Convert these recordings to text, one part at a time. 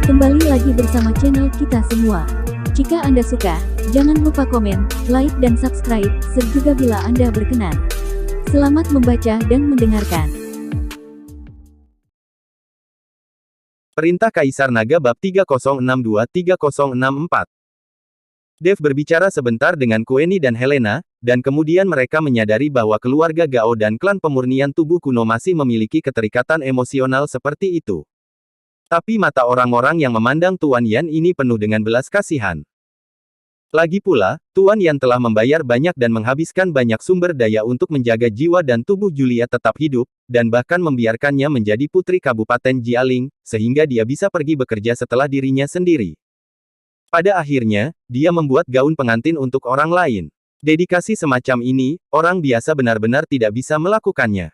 Kembali lagi bersama channel kita semua. Jika Anda suka, jangan lupa komen, like dan subscribe, serta bila Anda berkenan. Selamat membaca dan mendengarkan. Perintah Kaisar Naga Bab 3062-3064. Dev berbicara sebentar dengan Queenie dan Helena, dan kemudian mereka menyadari bahwa keluarga Gao dan klan pemurnian tubuh kuno masih memiliki keterikatan emosional seperti itu. Tapi mata orang-orang yang memandang Tuan Yan ini penuh dengan belas kasihan. Lagi pula, Tuan Yan telah membayar banyak dan menghabiskan banyak sumber daya untuk menjaga jiwa dan tubuh Julia tetap hidup, dan bahkan membiarkannya menjadi putri Kabupaten Jialing, sehingga dia bisa pergi bekerja setelah dirinya sendiri. Pada akhirnya, dia membuat gaun pengantin untuk orang lain. Dedikasi semacam ini, orang biasa benar-benar tidak bisa melakukannya.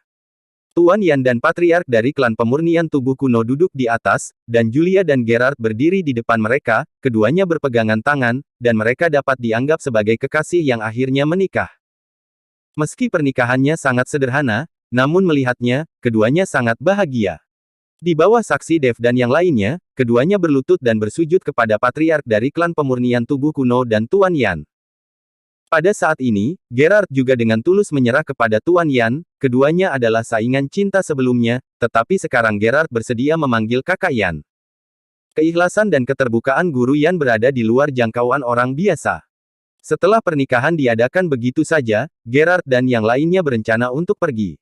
Tuan Yan dan Patriark dari klan pemurnian tubuh kuno duduk di atas, dan Julia dan Gerard berdiri di depan mereka, keduanya berpegangan tangan, dan mereka dapat dianggap sebagai kekasih yang akhirnya menikah. Meski pernikahannya sangat sederhana, namun melihatnya, keduanya sangat bahagia. Di bawah saksi Dev dan yang lainnya, keduanya berlutut dan bersujud kepada Patriark dari klan pemurnian tubuh kuno dan Tuan Yan. Pada saat ini, Gerard juga dengan tulus menyerah kepada Tuan Yan, keduanya adalah saingan cinta sebelumnya, tetapi sekarang Gerard bersedia memanggil kakak Yan. Keikhlasan dan keterbukaan Guru Yan berada di luar jangkauan orang biasa. Setelah pernikahan diadakan begitu saja, Gerard dan yang lainnya berencana untuk pergi.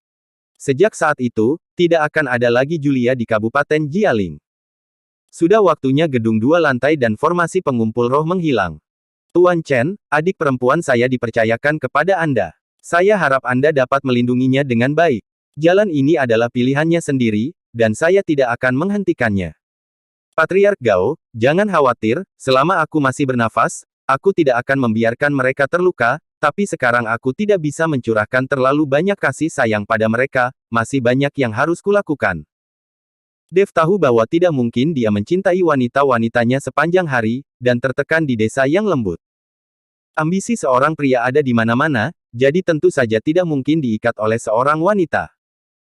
Sejak saat itu, tidak akan ada lagi Julia di Kabupaten Jialing. Sudah waktunya gedung 2 lantai dan formasi pengumpul roh menghilang. Tuan Chen, adik perempuan saya dipercayakan kepada Anda. Saya harap Anda dapat melindunginya dengan baik. Jalan ini adalah pilihannya sendiri, dan saya tidak akan menghentikannya. Patriark Gao, jangan khawatir, selama aku masih bernafas, aku tidak akan membiarkan mereka terluka, tapi sekarang aku tidak bisa mencurahkan terlalu banyak kasih sayang pada mereka, masih banyak yang harus kulakukan. Dev tahu bahwa tidak mungkin dia mencintai wanita-wanitanya sepanjang hari, dan tertekan di desa yang lembut. Ambisi seorang pria ada di mana-mana, jadi tentu saja tidak mungkin diikat oleh seorang wanita.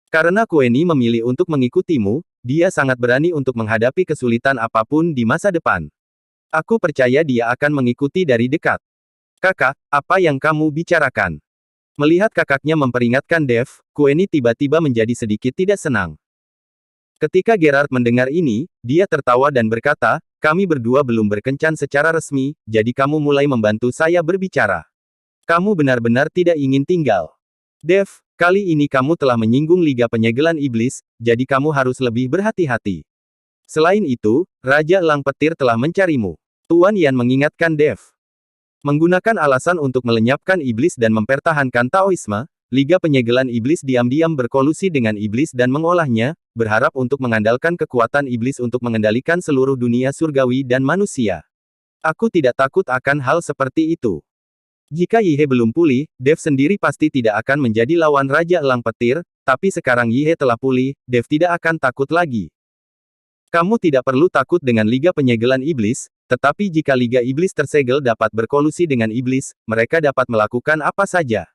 Karena Queenie memilih untuk mengikutimu, dia sangat berani untuk menghadapi kesulitan apapun di masa depan. Aku percaya dia akan mengikuti dari dekat. Kakak, apa yang kamu bicarakan? Melihat kakaknya memperingatkan Dev, Queenie tiba-tiba menjadi sedikit tidak senang. Ketika Gerard mendengar ini, dia tertawa dan berkata, kami berdua belum berkencan secara resmi, jadi kamu mulai membantu saya berbicara. Kamu benar-benar tidak ingin tinggal. Dev, kali ini kamu telah menyinggung Liga Penyegelan Iblis, jadi kamu harus lebih berhati-hati. Selain itu, Raja Elang Petir telah mencarimu. Tuan Yan mengingatkan Dev. Menggunakan alasan untuk melenyapkan iblis dan mempertahankan Taoisme, Liga Penyegelan Iblis diam-diam berkolusi dengan iblis dan mengolahnya, berharap untuk mengandalkan kekuatan iblis untuk mengendalikan seluruh dunia surgawi dan manusia. Aku tidak takut akan hal seperti itu. Jika Yihe belum pulih, Dev sendiri pasti tidak akan menjadi lawan Raja Elang Petir, tapi sekarang Yihe telah pulih, Dev tidak akan takut lagi. Kamu tidak perlu takut dengan Liga Penyegelan Iblis, tetapi jika Liga Iblis tersegel dapat berkolusi dengan iblis, mereka dapat melakukan apa saja.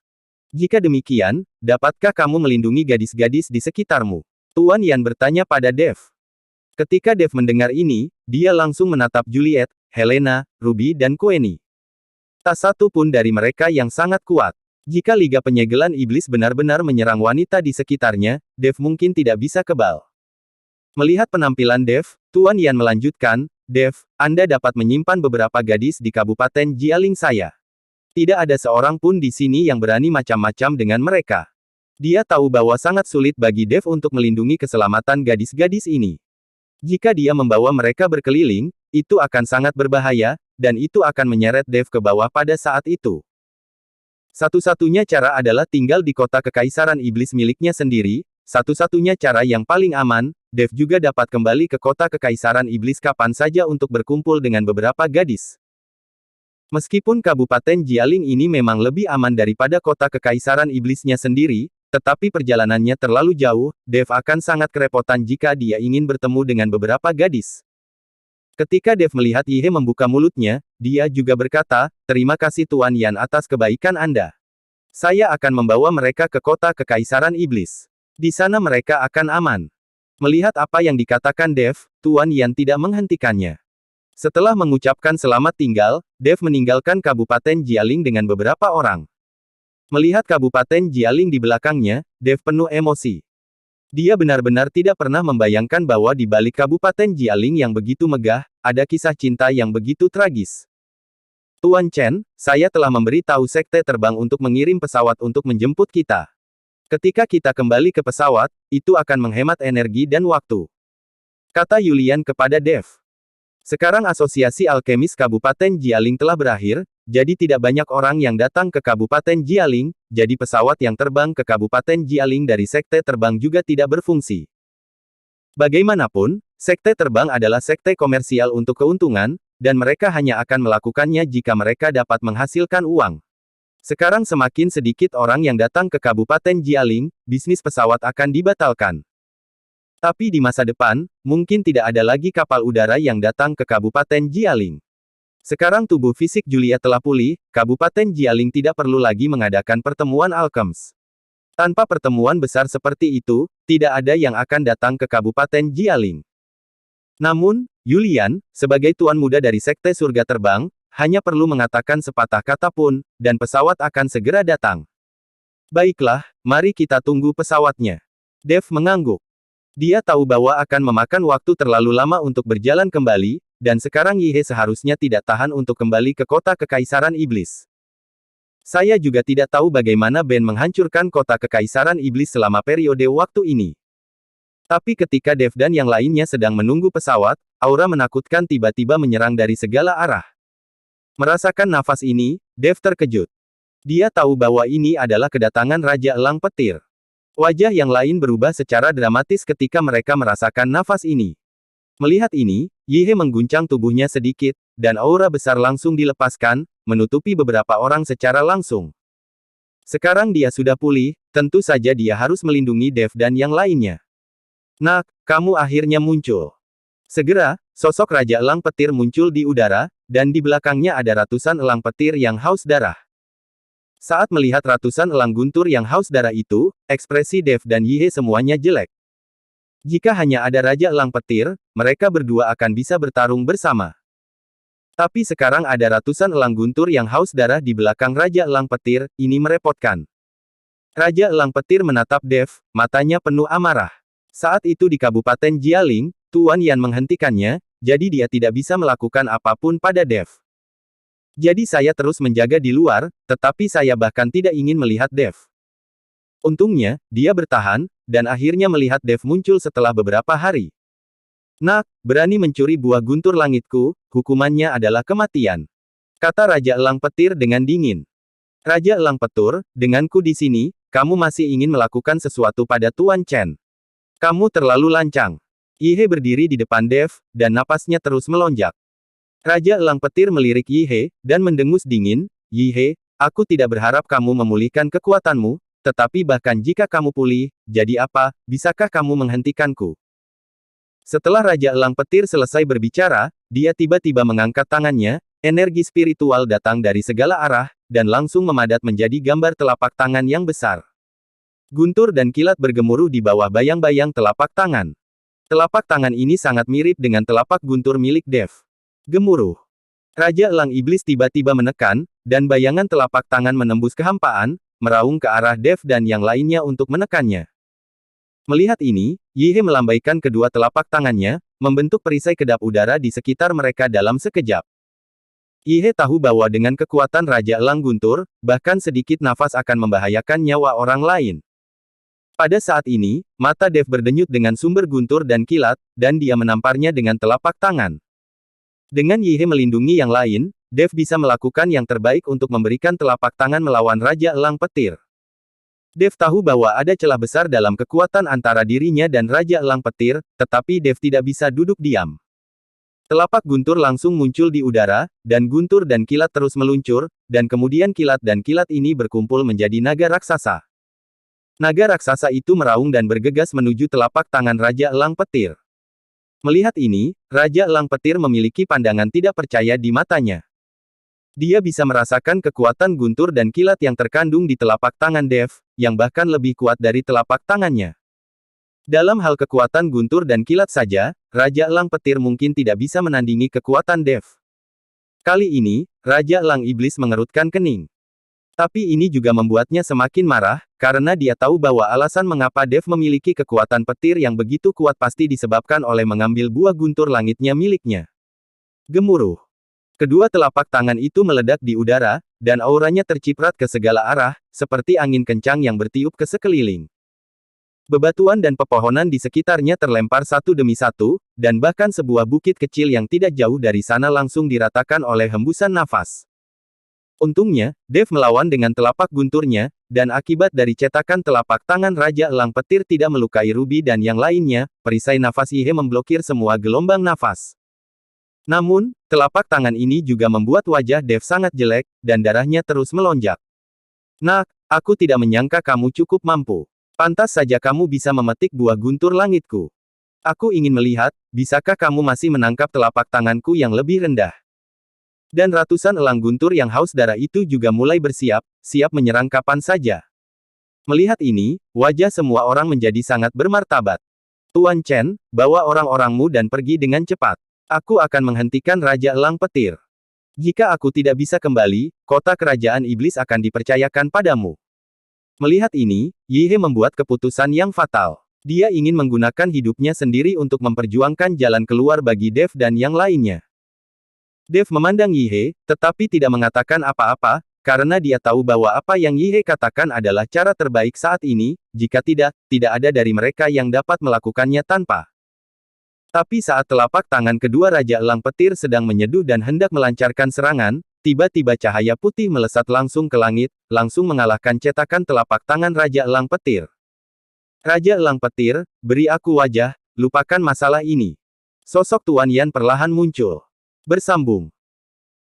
Jika demikian, dapatkah kamu melindungi gadis-gadis di sekitarmu? Tuan Yan bertanya pada Dev. Ketika Dev mendengar ini, dia langsung menatap Juliet, Helena, Ruby dan Queenie. Tak satu pun dari mereka yang sangat kuat. Jika Liga Penyegelan Iblis benar-benar menyerang wanita di sekitarnya, Dev mungkin tidak bisa kebal. Melihat penampilan Dev, Tuan Yan melanjutkan, Dev, Anda dapat menyimpan beberapa gadis di Kabupaten Jialing saya. Tidak ada seorang pun di sini yang berani macam-macam dengan mereka. Dia tahu bahwa sangat sulit bagi Dev untuk melindungi keselamatan gadis-gadis ini. Jika dia membawa mereka berkeliling, itu akan sangat berbahaya, dan itu akan menyeret Dev ke bawah pada saat itu. Satu-satunya cara adalah tinggal di kota kekaisaran iblis miliknya sendiri, satu-satunya cara yang paling aman. Dev juga dapat kembali ke kota kekaisaran iblis kapan saja untuk berkumpul dengan beberapa gadis. Meskipun Kabupaten Jialing ini memang lebih aman daripada kota kekaisaran iblisnya sendiri, tetapi perjalanannya terlalu jauh, Dev akan sangat kerepotan jika dia ingin bertemu dengan beberapa gadis. Ketika Dev melihat Yihe membuka mulutnya, dia juga berkata, terima kasih Tuan Yan atas kebaikan Anda. Saya akan membawa mereka ke kota kekaisaran iblis. Di sana mereka akan aman. Melihat apa yang dikatakan Dev, Tuan Yan tidak menghentikannya. Setelah mengucapkan selamat tinggal, Dev meninggalkan Kabupaten Jialing dengan beberapa orang. Melihat Kabupaten Jialing di belakangnya, Dev penuh emosi. Dia benar-benar tidak pernah membayangkan bahwa di balik Kabupaten Jialing yang begitu megah, ada kisah cinta yang begitu tragis. Tuan Chen, saya telah memberi tahu sekte terbang untuk mengirim pesawat untuk menjemput kita. Ketika kita kembali ke pesawat, itu akan menghemat energi dan waktu. Kata Yulian kepada Dev. Sekarang Asosiasi Alkemis Kabupaten Jialing telah berakhir, jadi tidak banyak orang yang datang ke Kabupaten Jialing, jadi pesawat yang terbang ke Kabupaten Jialing dari sekte terbang juga tidak berfungsi. Bagaimanapun, sekte terbang adalah sekte komersial untuk keuntungan, dan mereka hanya akan melakukannya jika mereka dapat menghasilkan uang. Sekarang semakin sedikit orang yang datang ke Kabupaten Jialing, bisnis pesawat akan dibatalkan. Tapi di masa depan, mungkin tidak ada lagi kapal udara yang datang ke Kabupaten Jialing. Sekarang tubuh fisik Julia telah pulih, Kabupaten Jialing tidak perlu lagi mengadakan pertemuan alkemis. Tanpa pertemuan besar seperti itu, tidak ada yang akan datang ke Kabupaten Jialing. Namun, Yulian, sebagai tuan muda dari Sekte Surga Terbang, hanya perlu mengatakan sepatah kata pun, dan pesawat akan segera datang. Baiklah, mari kita tunggu pesawatnya. Dev mengangguk. Dia tahu bahwa akan memakan waktu terlalu lama untuk berjalan kembali, dan sekarang Yihe seharusnya tidak tahan untuk kembali ke kota Kekaisaran Iblis. Saya juga tidak tahu bagaimana Ben menghancurkan kota Kekaisaran Iblis selama periode waktu ini. Tapi ketika Dev dan yang lainnya sedang menunggu pesawat, aura menakutkan tiba-tiba menyerang dari segala arah. Merasakan nafas ini, Dev terkejut. Dia tahu bahwa ini adalah kedatangan Raja Elang Petir. Wajah yang lain berubah secara dramatis ketika mereka merasakan nafas ini. Melihat ini, Yihe mengguncang tubuhnya sedikit, dan aura besar langsung dilepaskan, menutupi beberapa orang secara langsung. Sekarang dia sudah pulih, tentu saja dia harus melindungi Dev dan yang lainnya. Nak, kamu akhirnya muncul. Segera, sosok Raja Elang Petir muncul di udara, dan di belakangnya ada ratusan elang petir yang haus darah. Saat melihat ratusan elang guntur yang haus darah itu, ekspresi Dev dan Yihe semuanya jelek. Jika hanya ada Raja Elang Petir, mereka berdua akan bisa bertarung bersama. Tapi sekarang ada ratusan elang guntur yang haus darah di belakang Raja Elang Petir, ini merepotkan. Raja Elang Petir menatap Dev, matanya penuh amarah. Saat itu di Kabupaten Jialing, Tuan Yan menghentikannya, jadi dia tidak bisa melakukan apapun pada Dev. Jadi saya terus menjaga di luar, tetapi saya bahkan tidak ingin melihat Dev. Untungnya, dia bertahan, dan akhirnya melihat Dev muncul setelah beberapa hari. Nak, berani mencuri buah guntur langitku, hukumannya adalah kematian. Kata Raja Elang Petir dengan dingin. Raja Elang Petir, denganku di sini, kamu masih ingin melakukan sesuatu pada Tuan Chen. Kamu terlalu lancang. Yihe berdiri di depan Dev, dan napasnya terus melonjak. Raja Elang Petir melirik Yihe, dan mendengus dingin, Yihe, aku tidak berharap kamu memulihkan kekuatanmu, tetapi bahkan jika kamu pulih, jadi apa, bisakah kamu menghentikanku? Setelah Raja Elang Petir selesai berbicara, dia tiba-tiba mengangkat tangannya, energi spiritual datang dari segala arah, dan langsung memadat menjadi gambar telapak tangan yang besar. Guntur dan kilat bergemuruh di bawah bayang-bayang telapak tangan. Telapak tangan ini sangat mirip dengan telapak guntur milik Dev. Gemuruh. Raja Elang Iblis tiba-tiba menekan, dan bayangan telapak tangan menembus kehampaan, meraung ke arah Dev dan yang lainnya untuk menekannya. Melihat ini, Yihe melambaikan kedua telapak tangannya, membentuk perisai kedap udara di sekitar mereka dalam sekejap. Yihe tahu bahwa dengan kekuatan Raja Elang Guntur, bahkan sedikit nafas akan membahayakan nyawa orang lain. Pada saat ini, mata Dev berdenyut dengan sumber guntur dan kilat, dan dia menamparnya dengan telapak tangan. Dengan Yihe melindungi yang lain, Dev bisa melakukan yang terbaik untuk memberikan telapak tangan melawan Raja Elang Petir. Dev tahu bahwa ada celah besar dalam kekuatan antara dirinya dan Raja Elang Petir, tetapi Dev tidak bisa duduk diam. Telapak guntur langsung muncul di udara, dan guntur dan kilat terus meluncur, dan kemudian kilat dan kilat ini berkumpul menjadi naga raksasa. Naga raksasa itu meraung dan bergegas menuju telapak tangan Raja Elang Petir. Melihat ini, Raja Elang Petir memiliki pandangan tidak percaya di matanya. Dia bisa merasakan kekuatan guntur dan kilat yang terkandung di telapak tangan Dev, yang bahkan lebih kuat dari telapak tangannya. Dalam hal kekuatan guntur dan kilat saja, Raja Elang Petir mungkin tidak bisa menandingi kekuatan Dev. Kali ini, Raja Elang Iblis mengerutkan kening. Tapi ini juga membuatnya semakin marah, karena dia tahu bahwa alasan mengapa Dev memiliki kekuatan petir yang begitu kuat pasti disebabkan oleh mengambil buah guntur langitnya miliknya. Gemuruh. Kedua telapak tangan itu meledak di udara, dan auranya terciprat ke segala arah, seperti angin kencang yang bertiup ke sekeliling. Bebatuan dan pepohonan di sekitarnya terlempar satu demi satu, dan bahkan sebuah bukit kecil yang tidak jauh dari sana langsung diratakan oleh hembusan nafas. Untungnya, Dev melawan dengan telapak gunturnya, dan akibat dari cetakan telapak tangan Raja Elang Petir tidak melukai Ruby dan yang lainnya, perisai nafas Yihe memblokir semua gelombang nafas. Namun, telapak tangan ini juga membuat wajah Dev sangat jelek, dan darahnya terus melonjak. Nak, aku tidak menyangka kamu cukup mampu. Pantas saja kamu bisa memetik buah guntur langitku. Aku ingin melihat, bisakah kamu masih menangkap telapak tanganku yang lebih rendah. Dan ratusan elang guntur yang haus darah itu juga mulai bersiap, siap menyerang kapan saja. Melihat ini, wajah semua orang menjadi sangat bermartabat. Tuan Chen, bawa orang-orangmu dan pergi dengan cepat. Aku akan menghentikan Raja Elang Petir. Jika aku tidak bisa kembali, kota kerajaan iblis akan dipercayakan padamu. Melihat ini, Yihe membuat keputusan yang fatal. Dia ingin menggunakan hidupnya sendiri untuk memperjuangkan jalan keluar bagi Dev dan yang lainnya. Dev memandang Yihe, tetapi tidak mengatakan apa-apa, karena dia tahu bahwa apa yang Yihe katakan adalah cara terbaik saat ini, jika tidak, tidak ada dari mereka yang dapat melakukannya tanpa. Tapi saat telapak tangan kedua Raja Elang Petir sedang menyeduh dan hendak melancarkan serangan, tiba-tiba cahaya putih melesat langsung ke langit, langsung mengalahkan cetakan telapak tangan Raja Elang Petir. Raja Elang Petir, beri aku wajah, lupakan masalah ini. Sosok Tuan Yan perlahan muncul. Bersambung.